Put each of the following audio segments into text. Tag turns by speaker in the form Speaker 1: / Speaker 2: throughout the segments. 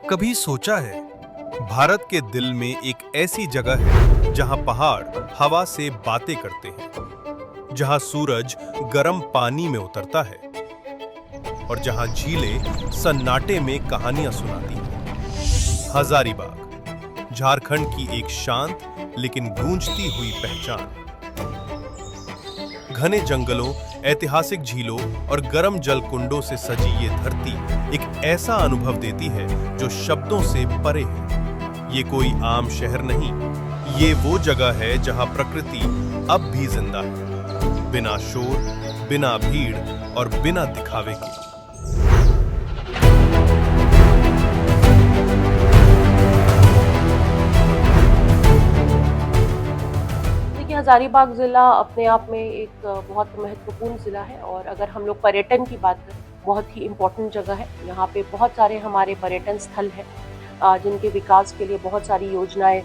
Speaker 1: कभी सोचा है भारत के दिल में एक ऐसी जगह है जहां पहाड़ हवा से बातें करते हैं, जहां सूरज गर्म पानी में उतरता है और जहां झीलें सन्नाटे में कहानियां सुनाती हैं। हजारीबाग, झारखंड की एक शांत लेकिन गूंजती हुई पहचान। घने जंगलों, ऐतिहासिक झीलों और गर्म जल कुंडों से सजी ये धरती एक ऐसा अनुभव देती है जो शब्दों से परे है। ये कोई आम शहर नहीं, ये वो जगह है जहां प्रकृति अब भी जिंदा है, बिना शोर, बिना भीड़ और बिना दिखावे के।
Speaker 2: हजारीबाग ज़िला अपने आप में एक बहुत महत्वपूर्ण ज़िला है और अगर हम लोग पर्यटन की बात करें, बहुत ही इम्पोर्टेंट जगह है। यहाँ पे बहुत सारे हमारे पर्यटन स्थल हैं जिनके विकास के लिए बहुत सारी योजनाएं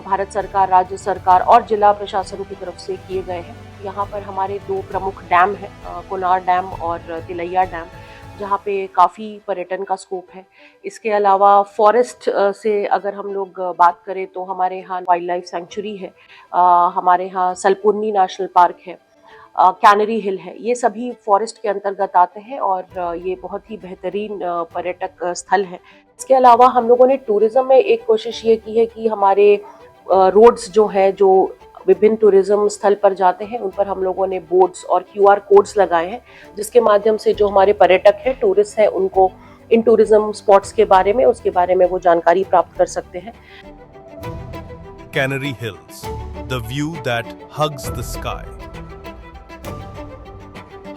Speaker 2: भारत सरकार, राज्य सरकार और जिला प्रशासन की तरफ से किए गए हैं। यहाँ पर हमारे दो प्रमुख डैम हैं, कोनार डैम और तिलैया डैम, जहाँ पे काफ़ी पर्यटन का स्कोप है। इसके अलावा फॉरेस्ट से अगर हम लोग बात करें तो हमारे यहाँ वाइल्ड लाइफ सेंचुरी है, हमारे यहाँ सलपुर्नी नेशनल पार्क है, कैनरी हिल है। ये सभी फॉरेस्ट के अंतर्गत आते हैं और ये बहुत ही बेहतरीन पर्यटक स्थल है। इसके अलावा हम लोगों ने टूरिज्म में एक कोशिश ये की है कि हमारे रोड्स जो है, जो विभिन्न टूरिज्म स्थल पर जाते हैं, उन पर हम लोगों ने बोर्ड्स और QR कोड्स लगाए हैं, जिसके माध्यम से जो हमारे पर्यटक हैं, टूरिस्ट हैं, उनको इन टूरिज्म स्पॉट्स के बारे में, उसके बारे में वो जानकारी प्राप्त कर सकते हैं।
Speaker 1: Canary hills, the view that hugs the sky.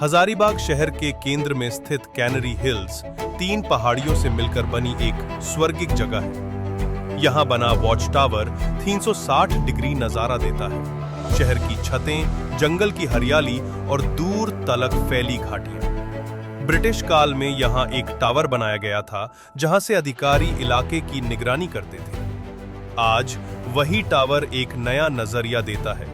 Speaker 1: Hazaribagh शहर के केंद्र में स्थित कैनरी हिल्स 3 पहाड़ियों से मिलकर बनी एक स्वर्गिक जगह है। यहाँ बना वॉच टावर 360 डिग्री नजारा देता है। शहर की छतें, जंगल की हरियाली और दूर तलक फैली घाटियां। ब्रिटिश काल में यहाँ एक टावर बनाया गया था जहाँ से अधिकारी इलाके की निगरानी करते थे। आज वही टावर एक नया नजरिया देता है,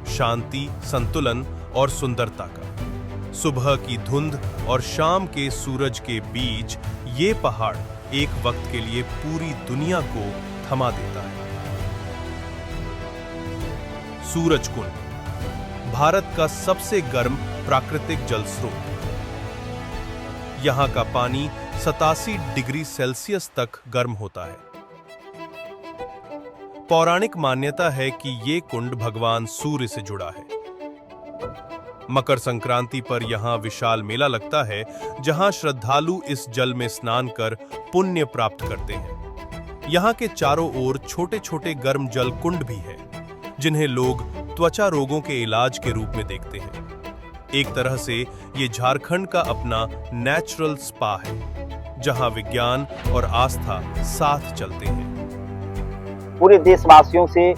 Speaker 1: शांति, संतुलन और सुंदरता का। सुबह की धुंध और शाम के सूरज के बीच ये पहाड़ एक वक्त के लिए पूरी दुनिया को थमा देता है। सूरज कुंड, भारत का सबसे गर्म प्राकृतिक जल स्रोत। यहां का पानी 87 डिग्री सेल्सियस तक गर्म होता है। पौराणिक मान्यता है कि ये कुंड भगवान सूर्य से जुड़ा है। मकर संक्रांति पर यहां विशाल मेला लगता है, जहां श्रद्धालु इस जल में स्नान कर पुण्य प्राप्त करते हैं। यहाँ के चारों ओर छोटे छोटे गर्म जल कुंड भी हैं, जिन्हें लोग त्वचा रोगों के इलाज के रूप में देखते हैं। एक तरह से ये झारखंड का अपना नेचुरल स्पा है, जहाँ विज्ञान और आस्था साथ चलते हैं।
Speaker 3: पूरे देशवासियों से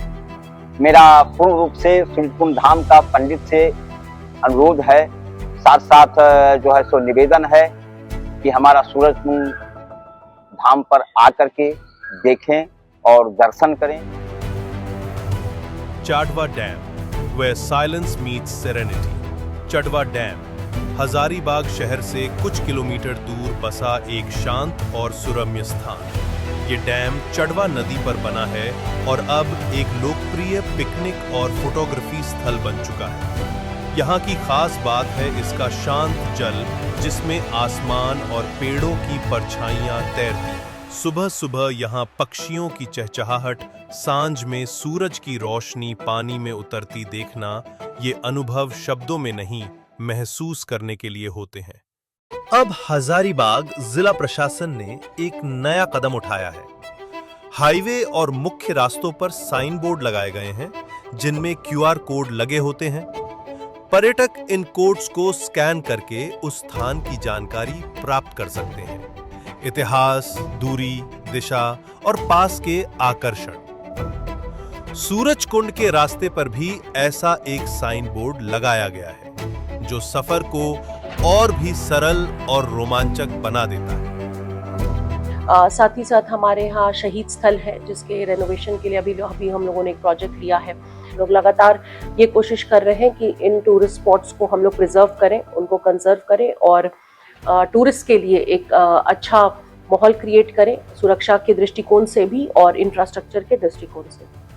Speaker 3: मेरा पूर्ण रूप से सूर्यकुंड धाम का पंडित से अनुरोध है, साथ साथ जो है सो निवेदन है कि हमारा सूरजकुंड धाम पर आकर के देखें और दर्शन करें।
Speaker 1: Chatwa dam, where silence meets serenity। Chatwa dam Hazaribagh शहर से कुछ किलोमीटर दूर बसा एक शांत और सुरम्य स्थान। ये डैम चटवा नदी पर बना है और अब एक लोकप्रिय पिकनिक और फोटोग्राफी स्थल बन चुका है। यहाँ की खास बात है इसका शांत जल, जिसमें आसमान और पेड़ों की परछाइयां तैरती हैं। सुबह सुबह यहाँ पक्षियों की चहचहाहट, सांझ में सूरज की रोशनी पानी में उतरती देखना, ये अनुभव शब्दों में नहीं, महसूस करने के लिए होते हैं। अब हजारीबाग जिला प्रशासन ने एक नया कदम उठाया है। हाईवे और मुख्य रास्तों पर साइन बोर्ड लगाए गए हैं, जिनमें QR कोड लगे होते हैं। पर्यटक इन कोड्स को स्कैन करके उस स्थान की जानकारी प्राप्त कर सकते हैं। इतिहास, दूरी, दिशा और पास के आकर्षण। सूरज कुंड के रास्ते पर भी ऐसा एक साइन बोर्ड लगाया गया है, जो सफर को और भी सरल और रोमांचक बना देता है।
Speaker 2: साथ ही साथ हमारे यहाँ शहीद स्थल है, जिसके रेनोवेशन के लिए अभी हम लोगों ने एक प्रोजेक्ट लिया है। लोग लगातार ये कोशिश कर रहे हैं कि इन टूरिस्ट स्पॉट्स को हम लोग प्रिजर्व करें, उनको कंजर्व करें और टूरिस्ट के लिए एक अच्छा माहौल क्रिएट करें, सुरक्षा के दृष्टिकोण से भी और इंफ्रास्ट्रक्चर के दृष्टिकोण से भी।